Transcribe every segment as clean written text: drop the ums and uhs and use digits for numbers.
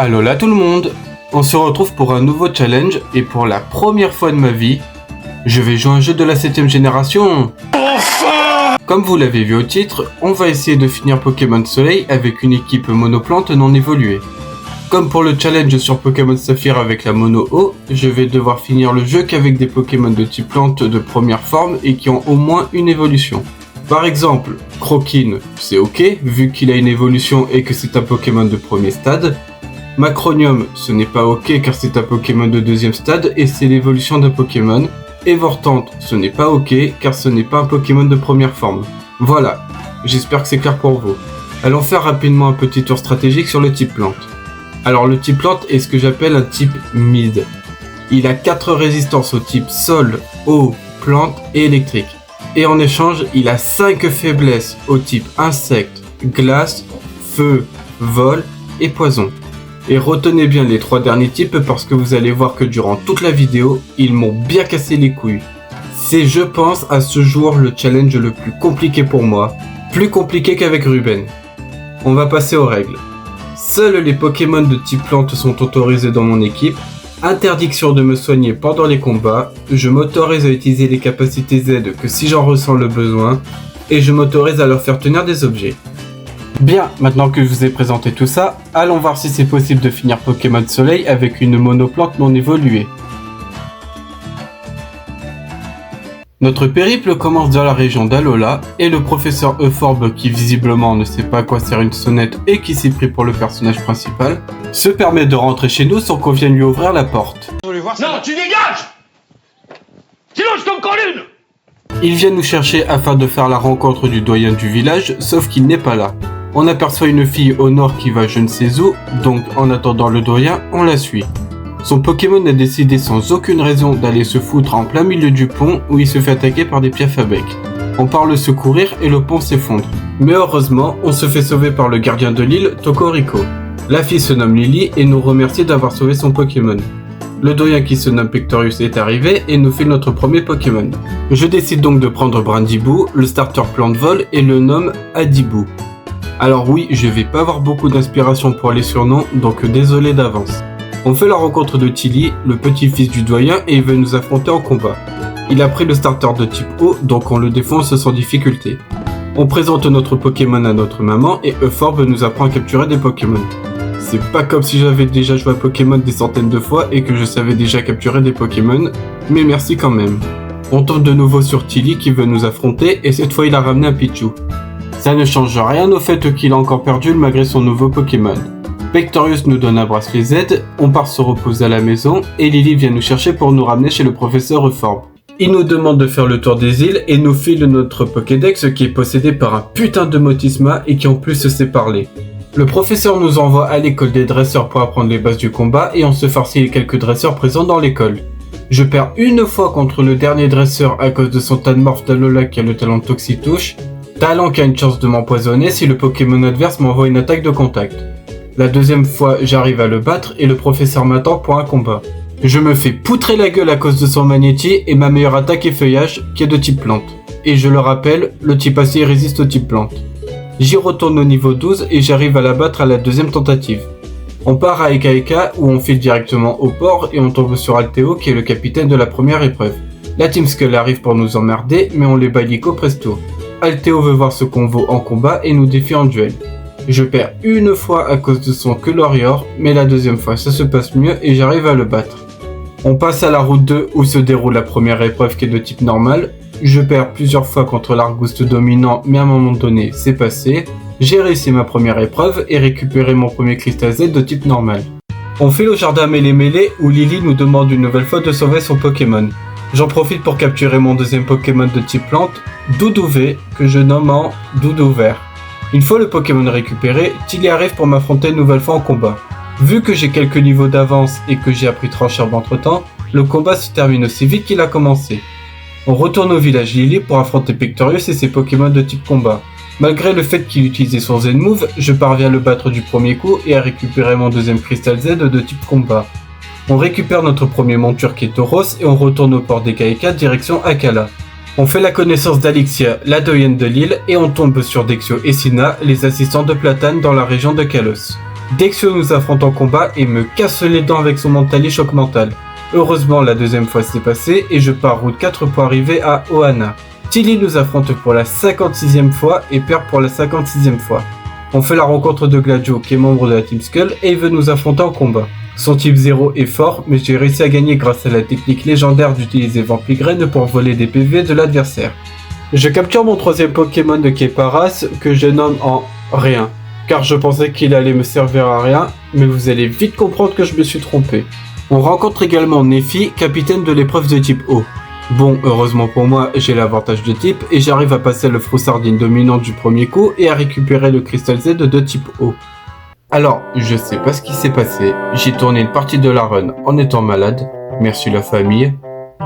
Alola tout le monde! On se retrouve pour un nouveau challenge et pour la première fois de ma vie, je vais jouer à un jeu de la 7ème génération! Enfin! Comme vous l'avez vu au titre, on va essayer de finir Pokémon Soleil avec une équipe monoplante non évoluée. Comme pour le challenge sur Pokémon Saphir avec la mono eau, je vais devoir finir le jeu qu'avec des Pokémon de type plante de première forme et qui ont au moins une évolution. Par exemple, Croquine, c'est ok, vu qu'il a une évolution et que c'est un Pokémon de premier stade. Macronium, ce n'est pas ok car c'est un Pokémon de deuxième stade et c'est l'évolution d'un Pokémon. Et Vortante, ce n'est pas ok car ce n'est pas un Pokémon de première forme. Voilà, j'espère que c'est clair pour vous. Allons faire rapidement un petit tour stratégique sur le type plante. Alors le type plante est ce que j'appelle un type mid. Il a 4 résistances au type sol, eau, plante et électrique. Et en échange, il a 5 faiblesses au type insecte, glace, feu, vol et poison. Et retenez bien les 3 derniers types parce que vous allez voir que durant toute la vidéo, ils m'ont bien cassé les couilles. C'est je pense à ce jour le challenge le plus compliqué pour moi, plus compliqué qu'avec Ruben. On va passer aux règles. Seuls les Pokémon de type plante sont autorisés dans mon équipe. Interdiction de me soigner pendant les combats. Je m'autorise à utiliser les capacités Z que si j'en ressens le besoin. Et je m'autorise à leur faire tenir des objets. Bien, maintenant que je vous ai présenté tout ça, allons voir si c'est possible de finir Pokémon Soleil avec une monoplante non évoluée. Notre périple commence dans la région d'Alola et le professeur Euphorbe, qui visiblement ne sait pas à quoi sert une sonnette et qui s'est pris pour le personnage principal, se permet de rentrer chez nous sans qu'on vienne lui ouvrir la porte. Non, tu dégages! Sinon je t'en colle une! Il vient nous chercher afin de faire la rencontre du doyen du village, sauf qu'il n'est pas là. On aperçoit une fille au nord qui va je ne sais où, donc en attendant le doyen, on la suit. Son Pokémon a décidé sans aucune raison d'aller se foutre en plein milieu du pont où il se fait attaquer par des piafs à bec. On part le secourir et le pont s'effondre. Mais heureusement, on se fait sauver par le gardien de l'île, Tokorico. La fille se nomme Lily et nous remercie d'avoir sauvé son Pokémon. Le doyen qui se nomme Pictorius est arrivé et nous fait notre premier Pokémon. Je décide donc de prendre Brindibou, le starter plante vol et le nomme Adibou. Alors oui, je vais pas avoir beaucoup d'inspiration pour les surnoms, donc désolé d'avance. On fait la rencontre de Tilly, le petit-fils du doyen, et il veut nous affronter en combat. Il a pris le starter de type eau, donc on le défonce sans difficulté. On présente notre Pokémon à notre maman et Euphorbe nous apprend à capturer des Pokémon. C'est pas comme si j'avais déjà joué à Pokémon des centaines de fois et que je savais déjà capturer des Pokémon, mais merci quand même. On tombe de nouveau sur Tilly qui veut nous affronter et cette fois il a ramené un Pichu. Ça ne change rien au fait qu'il a encore perdu malgré son nouveau Pokémon. Pictorius nous donne un bracelet Z, on part se reposer à la maison et Lily vient nous chercher pour nous ramener chez le professeur Euphorbe. Il nous demande de faire le tour des îles et nous file notre Pokédex qui est possédé par un putain de Motisma et qui en plus sait parler. Le professeur nous envoie à l'école des dresseurs pour apprendre les bases du combat et on se farcit les quelques dresseurs présents dans l'école. Je perds une fois contre le dernier dresseur à cause de son Tanmorph d'Alola qui a le talent Toxitouche, talent qui a une chance de m'empoisonner si le Pokémon adverse m'envoie une attaque de contact. La deuxième fois, j'arrive à le battre et le professeur m'attend pour un combat. Je me fais poutrer la gueule à cause de son Magnéti et ma meilleure attaque est Feuillage, qui est de type plante. Et je le rappelle, le type acier résiste au type plante. J'y retourne au niveau 12 et j'arrive à la battre à la deuxième tentative. On part à Eka Eka où on file directement au port et on tombe sur Alteo qui est le capitaine de la première épreuve. La Team Skull arrive pour nous emmerder mais on les bat illico presto. Alteo veut voir ce qu'on vaut en combat et nous défie en duel. Je perds une fois à cause de son Colorior, mais la deuxième fois ça se passe mieux et j'arrive à le battre. On passe à la route 2 où se déroule la première épreuve qui est de type normal. Je perds plusieurs fois contre l'Argouste dominant, mais à un moment donné c'est passé. J'ai réussi ma première épreuve et récupéré mon premier cristal Z de type normal. On file au jardin mêlé où Lily nous demande une nouvelle fois de sauver son Pokémon. J'en profite pour capturer mon deuxième Pokémon de type plante, Doudouvé, que je nomme en Doudou vert. Une fois le Pokémon récupéré, Tilly arrive pour m'affronter une nouvelle fois en combat. Vu que j'ai quelques niveaux d'avance et que j'ai appris Trancherbe entre temps, le combat se termine aussi vite qu'il a commencé. On retourne au village Lily pour affronter Pictorius et ses Pokémon de type combat. Malgré le fait qu'il utilisait son Z-Move, je parviens à le battre du premier coup et à récupérer mon deuxième Crystal Z de type combat. On récupère notre premier monture qui est Tauros et on retourne au port d'Eka Eka direction Akala. On fait la connaissance d'Alixia, la doyenne de l'île, et on tombe sur Dexio et Sina, les assistants de Platane dans la région de Kalos. Dexio nous affronte en combat et me casse les dents avec son mental et choc mental. Heureusement, la deuxième fois c'est passé et je pars route 4 pour arriver à Ohana. Tilly nous affronte pour la 56e fois et perd pour la 56e fois. On fait la rencontre de Gladio qui est membre de la Team Skull et il veut nous affronter en combat. Son type 0 est fort, mais j'ai réussi à gagner grâce à la technique légendaire d'utiliser Vampigraine pour voler des PV de l'adversaire. Je capture mon troisième Pokémon de Keparas que je nomme en rien, car je pensais qu'il allait me servir à rien, mais vous allez vite comprendre que je me suis trompé. On rencontre également Nefi, capitaine de l'épreuve de type eau. Bon, heureusement pour moi, j'ai l'avantage de type et j'arrive à passer le Froussardine dominant du premier coup et à récupérer le Crystal Z de type eau. Alors, je sais pas ce qui s'est passé, j'ai tourné une partie de la run en étant malade, merci la famille,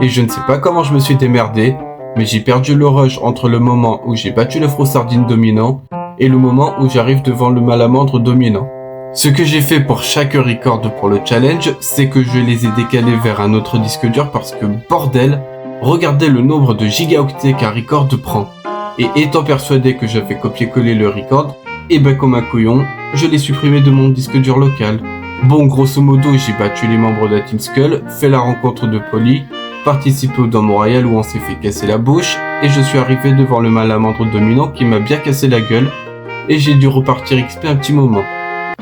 et je ne sais pas comment je me suis démerdé, mais j'ai perdu le rush entre le moment où j'ai battu le Froussardine dominant et le moment où j'arrive devant le Malamandre dominant. Ce que j'ai fait pour chaque record pour le challenge, c'est que je les ai décalés vers un autre disque dur parce que bordel, regardez le nombre de gigaoctets qu'un record prend. Et étant persuadé que j'avais copié-collé le record, et ben comme un couillon, je l'ai supprimé de mon disque dur local. Bon, grosso modo, j'ai battu les membres de la Team Skull, fait la rencontre de Polly, participé au Dôme Royal où on s'est fait casser la bouche, et je suis arrivé devant le Malamandre dominant qui m'a bien cassé la gueule, et j'ai dû repartir XP un petit moment.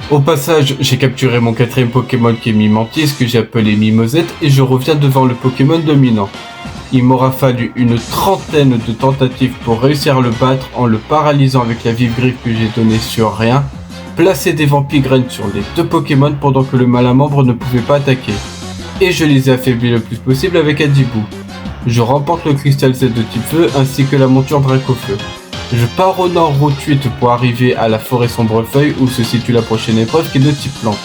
Au passage, j'ai capturé mon quatrième Pokémon qui est Mimantis, que j'ai appelé Mimosette, et je reviens devant le Pokémon dominant. Il m'aura fallu une trentaine de tentatives pour réussir à le battre en le paralysant avec la vive griffe que j'ai donnée sur rien, placer des Vampigraines sur les deux Pokémon pendant que le Malamandre ne pouvait pas attaquer. Et je les ai affaiblis le plus possible avec Adibou. Je remporte le Crystal Z de type feu ainsi que la monture Dracofeu. Je pars au nord route 8 pour arriver à la forêt Sombrefeuille où se situe la prochaine épreuve qui est de type plante.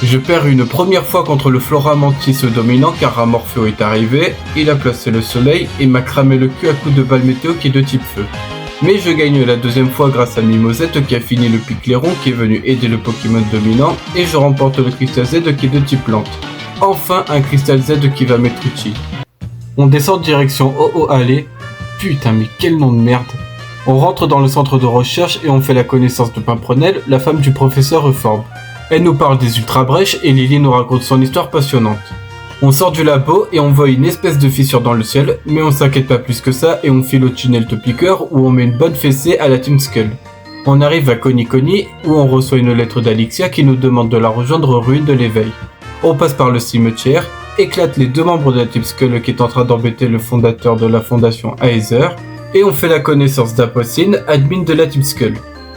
Je perds une première fois contre le Floramantis dominant car Amorpheo est arrivé, il a placé le soleil et m'a cramé le cul à coups de balle météo qui est de type feu. Mais je gagne la deuxième fois grâce à Mimosette qui a fini le Picléron qui est venu aider le Pokémon dominant et je remporte le Crystal Z qui est de type plante. Enfin un Crystal Z qui va mettre utile. On descend direction Alley. Putain mais quel nom de merde. On rentre dans le centre de recherche et on fait la connaissance de Pimprenelle, la femme du professeur Euphorbe. Elle nous parle des ultra brèches et Lily nous raconte son histoire passionnante. On sort du labo et on voit une espèce de fissure dans le ciel, mais on s'inquiète pas plus que ça et on file au tunnel de piqueur où on met une bonne fessée à la Team Skull. On arrive à Konikoni où on reçoit une lettre d'Alixia qui nous demande de la rejoindre aux ruines de l'éveil. On passe par le cimetière, éclate les deux membres de la Team Skull qui est en train d'embêter le fondateur de la fondation Aether, et on fait la connaissance d'Apocine, admin de la Team Skull.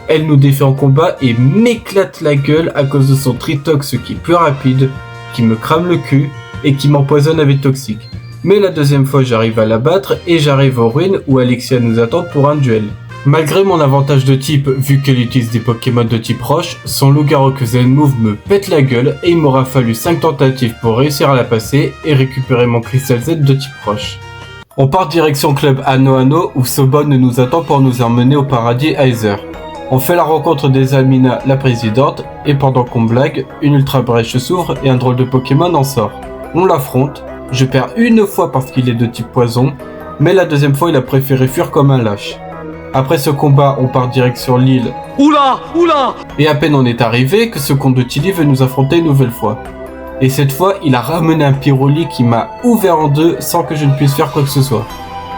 Elle nous défait en combat et m'éclate la gueule à cause de son Tritox qui est plus rapide, qui me crame le cul et qui m'empoisonne avec Toxique. Mais la deuxième fois j'arrive à la battre et j'arrive aux ruines où Alexia nous attend pour un duel. Malgré mon avantage de type vu qu'elle utilise des Pokémon de type roche, son Loup-Garou Zen Move me pète la gueule et il m'aura fallu 5 tentatives pour réussir à la passer et récupérer mon Crystal Z de type roche. On part direction club Ano où Sobon nous attend pour nous emmener au paradis Aether. On fait la rencontre des Almina, la présidente, et pendant qu'on blague, une ultra brèche s'ouvre et un drôle de Pokémon en sort. On l'affronte, je perds une fois parce qu'il est de type poison, mais la deuxième fois il a préféré fuir comme un lâche. Après ce combat, on part direction l'île. Oula, oula! Et à peine on est arrivé que ce comte de Tilly veut nous affronter une nouvelle fois. Et cette fois, il a ramené un Pyroli qui m'a ouvert en deux sans que je ne puisse faire quoi que ce soit.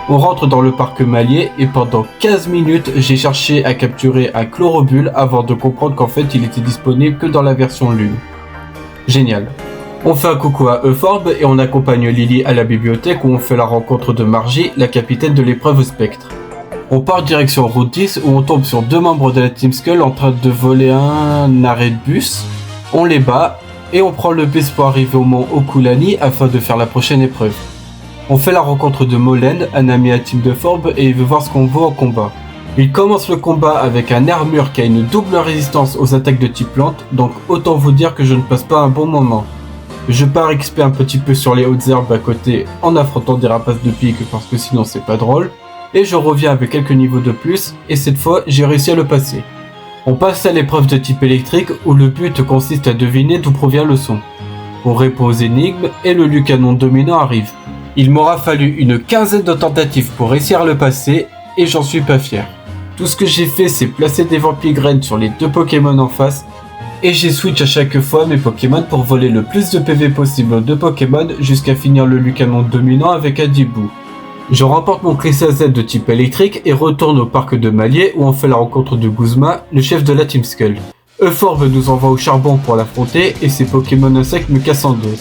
On rentre dans le parc Malier et pendant 15 minutes, j'ai cherché à capturer un Chlorobule avant de comprendre qu'en fait il était disponible que dans la version Lune. Génial. On fait un coucou à Euphorbe et on accompagne Lily à la bibliothèque où on fait la rencontre de Margie, la capitaine de l'épreuve Spectre. On part direction Route 10 où on tombe sur deux membres de la Team Skull en train de voler un arrêt de bus. On les bat et on prend le bus pour arriver au mont Okulani afin de faire la prochaine épreuve. On fait la rencontre de Molène, un ami à Team de Forbe, et il veut voir ce qu'on vaut en combat. Il commence le combat avec un armure qui a une double résistance aux attaques de type plante, donc autant vous dire que je ne passe pas un bon moment. Je pars XP un petit peu sur les hautes herbes à côté en affrontant des rapaces de pique parce que sinon c'est pas drôle, et je reviens avec quelques niveaux de plus, et cette fois j'ai réussi à le passer. On passe à l'épreuve de type électrique où le but consiste à deviner d'où provient le son. On répond aux énigmes et le Lucanon dominant arrive. Il m'aura fallu une quinzaine de tentatives pour réussir à le passer et j'en suis pas fier. Tout ce que j'ai fait c'est placer des Vampigraines sur les deux Pokémon en face Et j'ai switch à chaque fois mes Pokémon pour voler le plus de PV possible de Pokémon jusqu'à finir le Lucanon dominant avec Adibou. Je remporte mon Crystal Z de type électrique et retourne au parc de Malier où on fait la rencontre de Guzma, le chef de la Team Skull. Euphorbe nous envoie au charbon pour l'affronter et ses Pokémon insectes me cassent en deux.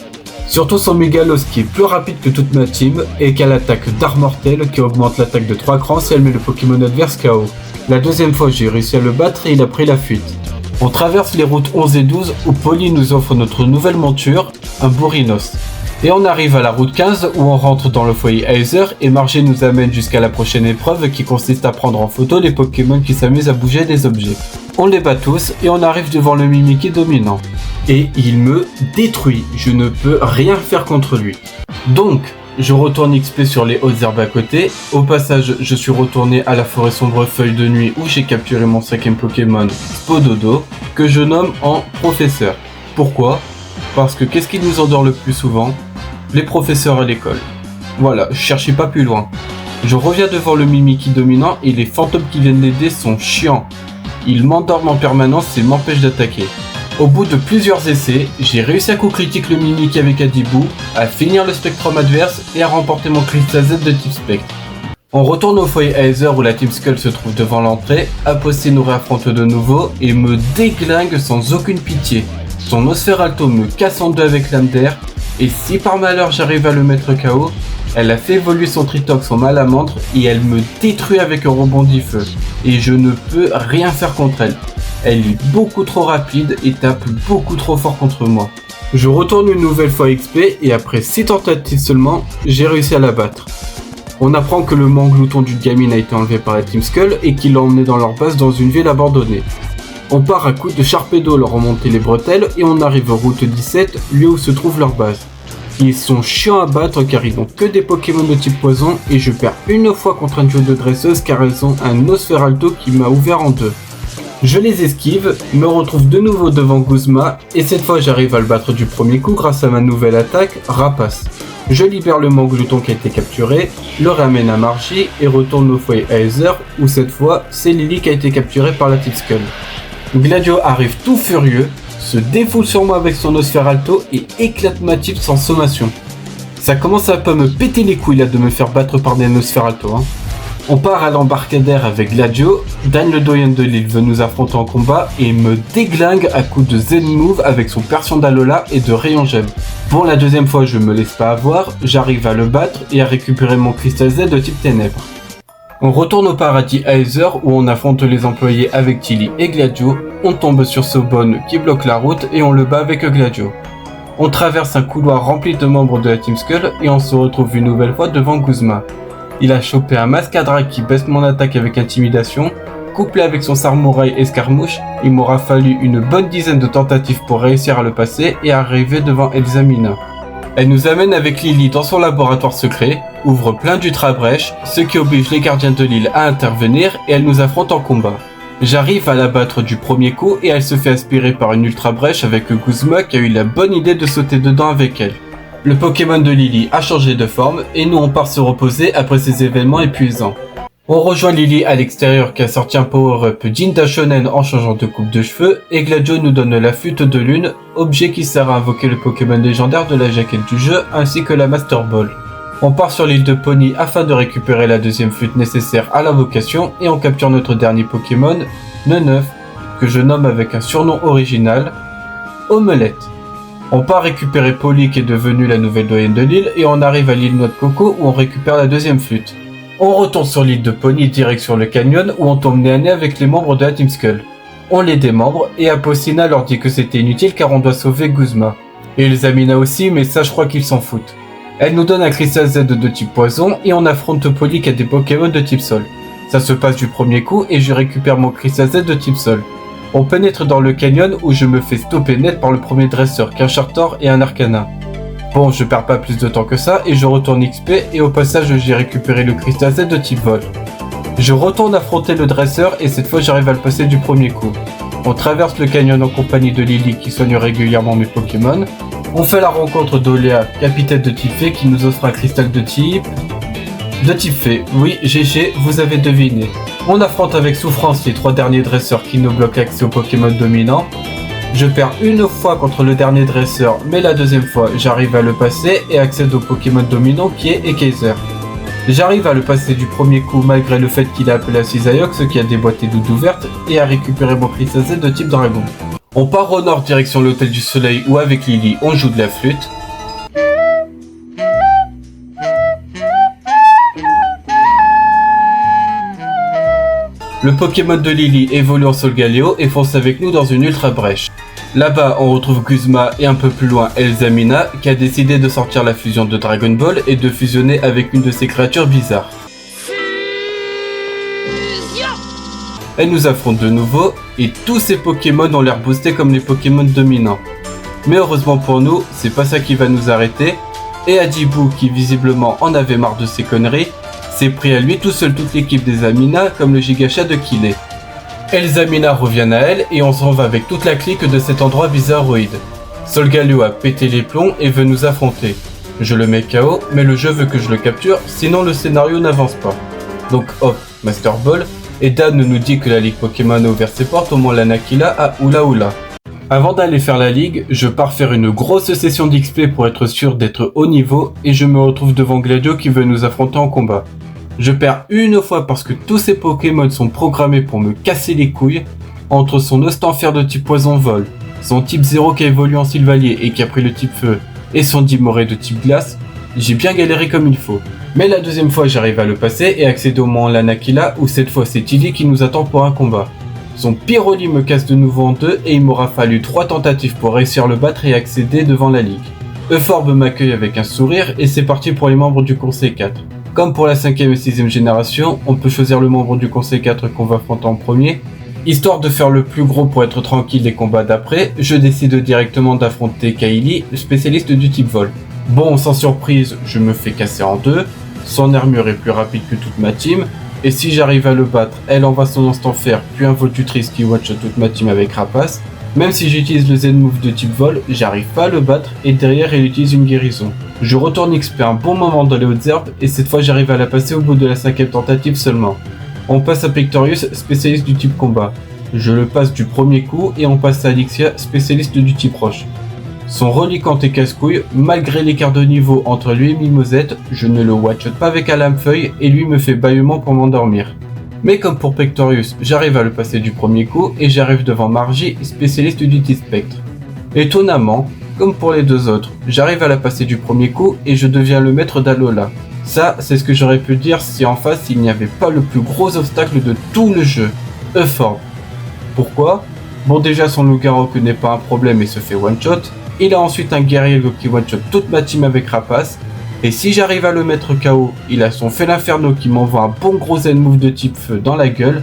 Surtout son Mégalos qui est plus rapide que toute ma team et qui a l'attaque d'Art Mortel qui augmente l'attaque de 3 crans si elle met le Pokémon adverse KO. La deuxième fois j'ai réussi à le battre et il a pris la fuite. On traverse les routes 11 et 12 où Polly nous offre notre nouvelle monture, un Bourrinos. Et on arrive à la route 15 où on rentre dans le foyer Aizer et Margé nous amène jusqu'à la prochaine épreuve qui consiste à prendre en photo les Pokémon qui s'amusent à bouger des objets. On les bat tous et on arrive devant le Mimikyu dominant. Et il me détruit, je ne peux rien faire contre lui. Donc, je retourne XP sur les hautes herbes à côté. Au passage, je suis retourné à la forêt sombre feuille de nuit où j'ai capturé mon 5ème Pokémon, Spododo, que je nomme en professeur. Pourquoi ? Parce que qu'est-ce qui nous endort le plus souvent ? Les professeurs à l'école. Voilà, je cherchais pas plus loin. Je reviens devant le Mimikyu dominant et les fantômes qui viennent l'aider sont chiants. Ils m'endorment en permanence et m'empêchent d'attaquer. Au bout de plusieurs essais, j'ai réussi à coup critique le Mimikyu avec Adibou, à finir le Spectrum adverse et à remporter mon Crystal Z de type Spectre. On retourne au foyer Aizer où la Team Skull se trouve devant l'entrée, Aposté nous réaffronte de nouveau et me déglingue sans aucune pitié. Son Nosferalto me casse en deux avec l'âme d'air, et si par malheur j'arrive à le mettre KO, elle a fait évoluer son Tritox en Malamandre et elle me détruit avec un rebondis-feu. Et je ne peux rien faire contre elle. Elle est beaucoup trop rapide et tape beaucoup trop fort contre moi. Je retourne une nouvelle fois XP et après 6 tentatives seulement, j'ai réussi à la battre. On apprend que le manglouton du gamine a été enlevé par la Team Skull et qu'il l'a emmené dans leur base dans une ville abandonnée. On part à coup de Sharpedo leur remonter les bretelles et on arrive aux route 17, lieu où se trouve leur base. Ils sont chiants à battre car ils n'ont que des Pokémon de type poison et je perds une fois contre un duo de dresseuses car elles ont un Nosferalto qui m'a ouvert en deux. Je les esquive, me retrouve de nouveau devant Guzma et cette fois j'arrive à le battre du premier coup grâce à ma nouvelle attaque, Rapace. Je libère le manglouton qui a été capturé, le ramène à Margie et retourne au foyer Aizer où cette fois c'est Lily qui a été capturée par la Team Skull. Gladio arrive tout furieux, se défoule sur moi avec son Nosferalto et éclate ma type sans sommation. Ça commence à pas me péter les couilles là de me faire battre par des Nosferalto. On part à l'embarcadère avec Gladio, Dan le doyen de l'île veut nous affronter en combat et me déglingue à coups de Z-Move avec son Persion d'Alola et de Rayon Gemme. Pour la deuxième fois je me laisse pas avoir, j'arrive à le battre et à récupérer mon Crystal Z de type Ténèbres. On retourne au paradis Aizer où on affronte les employés avec Tilly et Gladio, on tombe sur Sobonne qui bloque la route et on le bat avec Gladio. On traverse un couloir rempli de membres de la Team Skull et on se retrouve une nouvelle fois devant Guzma. Il a chopé un Mascadra qui baisse mon attaque avec intimidation, couplé avec son Samouraï Escarmouche, il m'aura fallu une bonne dizaine de tentatives pour réussir à le passer et arriver devant Elsamina. Elle nous amène avec Lily dans son laboratoire secret, ouvre plein d'ultra-brèches, ce qui oblige les gardiens de l'île à intervenir et elle nous affronte en combat. J'arrive à la battre du premier coup et elle se fait aspirer par une ultra-brèche avec Guzma qui a eu la bonne idée de sauter dedans avec elle. Le Pokémon de Lily a changé de forme et nous on part se reposer après ces événements épuisants. On rejoint Lily à l'extérieur qui a sorti un power-up Jinda Shonen en changeant de coupe de cheveux et Gladio nous donne la flûte de lune, objet qui sert à invoquer le Pokémon légendaire de la jaquette du jeu ainsi que la Master Ball. On part sur l'île de Pony afin de récupérer la deuxième flûte nécessaire à l'invocation et on capture notre dernier Pokémon, Neneuf, que je nomme avec un surnom original, Omelette. On part récupérer Polly qui est devenue la nouvelle doyenne de l'île et on arrive à l'île Noix de Coco où on récupère la deuxième flûte. On retourne sur l'île de Pony direct sur le canyon où on tombe nez à nez avec les membres de la Team Skull. On les démembre et Apostina leur dit que c'était inutile car on doit sauver Guzma. Et Elsamina aussi mais ça je crois qu'ils s'en foutent. Elle nous donne un Crystal Z de type poison et on affronte Polly qui a des Pokémon de type sol. Ça se passe du premier coup et je récupère mon Crystal Z de type sol. On pénètre dans le canyon où je me fais stopper net par le premier dresseur qu'un Chartor et un Arcana. Bon, je perds pas plus de temps que ça et je retourne XP et au passage j'ai récupéré le Crystal Z de type vol. Je retourne affronter le dresseur et cette fois j'arrive à le passer du premier coup. On traverse le canyon en compagnie de Lily qui soigne régulièrement mes Pokémon. On fait la rencontre d'Olea, capitaine de type fée qui nous offre un cristal de type fée. Oui, GG, vous avez deviné. On affronte avec souffrance les 3 derniers dresseurs qui nous bloquent l'accès aux Pokémon dominants. Je perds une fois contre le dernier dresseur, mais la deuxième fois, j'arrive à le passer et accède au Pokémon dominant qui est Ekaizer. J'arrive à le passer du premier coup malgré le fait qu'il a appelé à Cisaillux qui a déboîté Doudou verte et a récupéré mon Crystal Z de type dragon. On part au nord direction l'Hôtel du Soleil où avec Lily on joue de la flûte. Le Pokémon de Lily évolue en Solgaleo et fonce avec nous dans une ultra brèche. Là-bas, on retrouve Guzma et un peu plus loin Elzamina qui a décidé de sortir la fusion de Dragon Ball et de fusionner avec une de ses créatures bizarres. Fusion. Elle nous affronte de nouveau et tous ces Pokémon ont l'air boostés comme les Pokémon dominants. Mais heureusement pour nous, c'est pas ça qui va nous arrêter et Adibou, qui visiblement en avait marre de ses conneries, s'est pris à lui tout seul toute l'équipe des Amina comme le gigachat de qu'il est. Elzamina revient à elle et on s'en va avec toute la clique de cet endroit bizarroïde. Solgaleo a pété les plombs et veut nous affronter. Je le mets KO, mais le jeu veut que je le capture, sinon le scénario n'avance pas. Donc hop, Master Ball, et Dan nous dit que la Ligue Pokémon a ouvert ses portes au Mont Lanakila à Oula Oula. Avant d'aller faire la Ligue, je pars faire une grosse session d'XP pour être sûr d'être haut niveau et je me retrouve devant Gladio qui veut nous affronter en combat. Je perds une fois parce que tous ces Pokémon sont programmés pour me casser les couilles. Entre son Ostanfer de type poison vol, son type 0 qui a évolué en Sylvalier et qui a pris le type feu, et son Dimoré de type glace, j'ai bien galéré comme il faut. Mais la deuxième fois j'arrive à le passer et accéder au Mont Lanakila où cette fois c'est Tilly qui nous attend pour un combat. Son Pyroli me casse de nouveau en deux et il m'aura fallu 3 tentatives pour réussir le battre et accéder devant la ligue. Euphorbe m'accueille avec un sourire et c'est parti pour les membres du Conseil 4. Comme pour la 5e et 6e génération, on peut choisir le membre du Conseil 4 qu'on va affronter en premier. Histoire de faire le plus gros pour être tranquille des combats d'après, je décide directement d'affronter Kaili, spécialiste du type vol. Bon, sans surprise, je me fais casser en deux, son armure est plus rapide que toute ma team, et si j'arrive à le battre, elle envoie son instant fer, puis un Voltutrice qui watch toute ma team avec Rapace. Même si j'utilise le Z-move de type vol, j'arrive pas à le battre et derrière elle utilise une guérison. Je retourne XP un bon moment dans les hautes herbes et cette fois j'arrive à la passer au bout de la 5e tentative seulement. On passe à Pectorius, spécialiste du type combat. Je le passe du premier coup et on passe à Alixia, spécialiste du type roche. Son reliquant est casse-couille, malgré l'écart de niveau entre lui et Mimosette, je ne le watch pas avec un lame-feuille et lui me fait bâillement pour m'endormir. Mais comme pour Pectorius, j'arrive à le passer du premier coup et j'arrive devant Margie, spécialiste du type spectre. Étonnamment, comme pour les deux autres, j'arrive à la passer du premier coup et je deviens le maître d'Alola. Ça, c'est ce que j'aurais pu dire si en face il n'y avait pas le plus gros obstacle de tout le jeu, Euphorbe. Pourquoi ? Bon, déjà son loup-garou n'est pas un problème et se fait one-shot. Il a ensuite un guerrier qui one-shot toute ma team avec Rapace. Et si j'arrive à le mettre KO, il a son Félinferno qui m'envoie un bon gros Z-move de type feu dans la gueule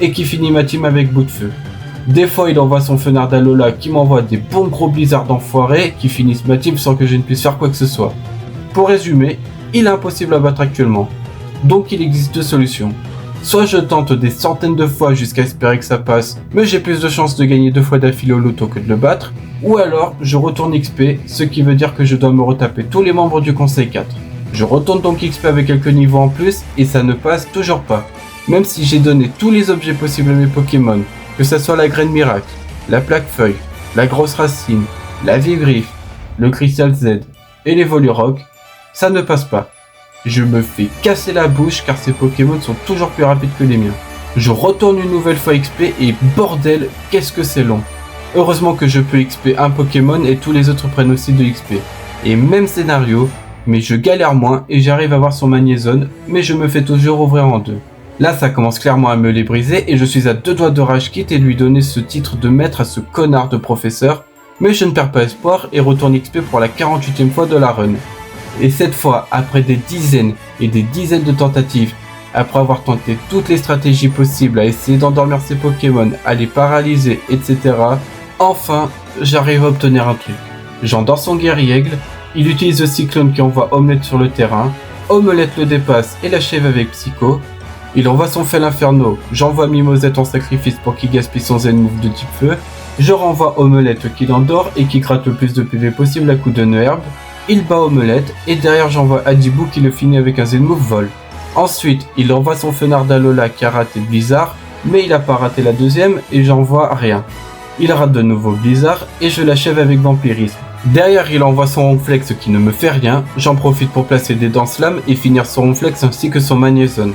et qui finit ma team avec bout de feu. Des fois il envoie son Fenard d'Alola qui m'envoie des bons gros blizzards d'enfoirés qui finissent ma team sans que je ne puisse faire quoi que ce soit. Pour résumer, il est impossible à battre actuellement. Donc il existe deux solutions. Soit je tente des centaines de fois jusqu'à espérer que ça passe, mais j'ai plus de chances de gagner 2 fois d'affilée au loto que de le battre, ou alors je retourne XP, ce qui veut dire que je dois me retaper tous les membres du Conseil 4. Je retourne donc XP avec quelques niveaux en plus, et ça ne passe toujours pas. Même si j'ai donné tous les objets possibles à mes Pokémon, que ça soit la graine miracle, la plaque feuille, la grosse racine, la Vigriffe, le Crystal Z et les Volurock, ça ne passe pas. Je me fais casser la bouche car ces Pokémon sont toujours plus rapides que les miens. Je retourne une nouvelle fois XP et bordel, qu'est-ce que c'est long. Heureusement que je peux XP un Pokémon et tous les autres prennent aussi de XP. Et même scénario, mais je galère moins et j'arrive à avoir son magnézone, mais je me fais toujours ouvrir en deux. Là ça commence clairement à me les briser et je suis à 2 doigts de rage quit et de lui donner ce titre de maître à ce connard de professeur. Mais je ne perds pas espoir et retourne XP pour la 48e fois de la run. Et cette fois, après des dizaines et des dizaines de tentatives, après avoir tenté toutes les stratégies possibles à essayer d'endormir ses Pokémon, à les paralyser, etc., enfin, j'arrive à obtenir un truc. J'endors son guerriègle, il utilise le cyclone qui envoie Omelette sur le terrain, Omelette le dépasse et l'achève avec Psycho, il envoie son Félinferno, j'envoie Mimosette en sacrifice pour qu'il gaspille son Z-move de type feu, je renvoie Omelette qui l'endort et qui gratte le plus de PV possible à coup de herbe. Il bat Omelette et derrière j'envoie Adibou qui le finit avec un Z-move vol. Ensuite, il envoie son Fenard d'Alola qui a raté Blizzard, mais il a pas raté la deuxième et j'envoie rien. Il rate de nouveau Blizzard et je l'achève avec Vampirisme. Derrière il envoie son Ronflex qui ne me fait rien, j'en profite pour placer des Dents Slam et finir son Ronflex ainsi que son Magnézone.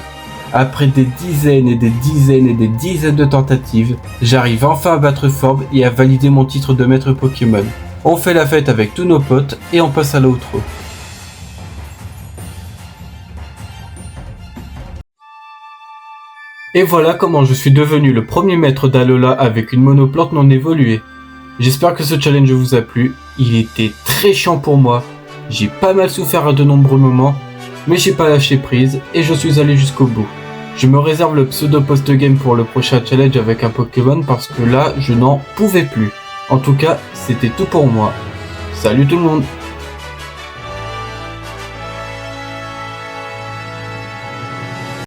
Après des dizaines et des dizaines et des dizaines de tentatives, j'arrive enfin à battre Forb et à valider mon titre de maître Pokémon. On fait la fête avec tous nos potes et on passe à l'outro. Et voilà comment je suis devenu le premier maître d'Alola avec une monoplante non évoluée. J'espère que ce challenge vous a plu, il était très chiant pour moi, j'ai pas mal souffert à de nombreux moments, mais j'ai pas lâché prise et je suis allé jusqu'au bout. Je me réserve le pseudo post-game pour le prochain challenge avec un Pokémon parce que là je n'en pouvais plus. En tout cas, c'était tout pour moi. Salut tout le monde!